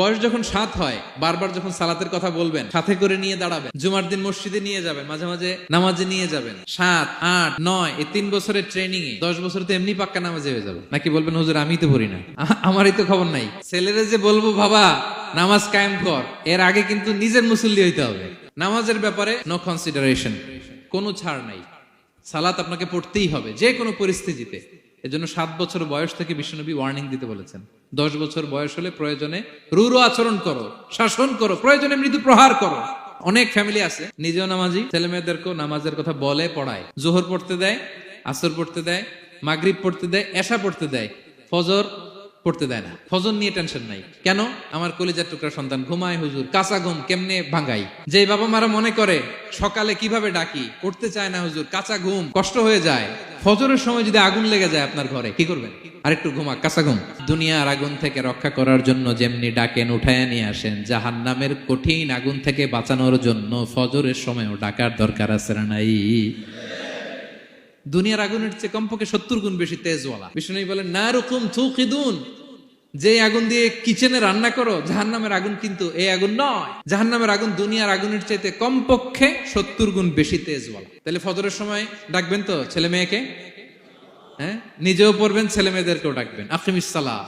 বয়স যখন 7 হয়, বারবার যখন সালাতের কথা বলবেন, সাথে করে নিয়ে দাঁড়াবেন, জুমার দিন মসজিদে নিয়ে যাবেন, মাঝে মাঝে নামাজে নিয়ে যাবেন। 7, 8, 9 এই 3 বছরের ট্রেনিং এ 10 বছর তো এমনি পাক্কা নামাজে হয়ে যাবে। নাকি বলবেন হুজুর আমি তো পড়ি না, আমারই তো খবর নাই। ছেলেরে যে বলবো বাবা নামাজ কায়েম কর, এর আগে কিন্তু নিজের মুসল্লি হইতে হবে। নামাজের ব্যাপারে নো কনসিডারেশন, কোনো ছাড় নাই। সালাত আপনাকে পড়তেই হবে যে কোনো পরিস্থিতিতে। এজন্য 7 বছর বয়স থেকে বিশ্বনবী ওয়ার্নিং দিতে বলেছেন। 10 বছর বয়স হলে প্রয়োজনে রূঢ় আচরণ করো, শাসন করো, প্রয়োজনে মৃদু প্রহার করো। অনেক ফ্যামিলি আছে নিজেও নামাজি, ছেলে মেয়েদেরকেও নামাজের কথা বলে পড়ায়। জোহর পড়তে দেয়, আসর পড়তে দেয়, মাগরিব পড়তে দেয়, এশা পড়তে দেয়, ফজর পড়তে দেয় না। ফজর নিয়ে টেনশন নাই। কেন? আমার কলিজার টুকরা সন্তান ঘুমায় হুজুর, কাঁচা ঘুম কেমনে ভাঙাই। যে বাবা মারা মনে করে সকালে কিভাবে ডাকি, উঠতে চায় না হুজুর, কাঁচা ঘুম কষ্ট হয়ে যায়। ফজরের সময় যদি আগুন লেগে যায় আপনার ঘরে, কি করবেন? আরেকটু ঘুমা, কাঁচা ঘুম। দুনিয়ার আগুন থেকে রক্ষা করার জন্য যেমনি ডাকেন, উঠায় নিয়ে আসেন, জাহান্নামের কঠিন আগুন থেকে বাঁচানোর জন্য ফজরের সময়ও ডাকার দরকার আছে না নাই? দুনিয়ার আগুনের চেয়ে কমপক্ষে 70 গুণ বেশি তেজওয়ালা। বিষ্ণু বলেন নারুকুম তুকিদুন, যে আগুন দিয়ে কিচেনে রান্না করো, জাহান্নামের আগুন কিন্তু এই আগুন নয়। জাহান্নামের আগুন দুনিয়ার আগুনের চাইতে কমপক্ষে 70 গুণ বেশি তেজওয়ালা। তাহলে ফজরের সময় ডাকবেন তো ছেলে মেয়েকে, হ্যাঁ, নিজেও পড়বেন, ছেলে মেয়েদেরকেও ডাকবেন। আকিমিস সালাহ।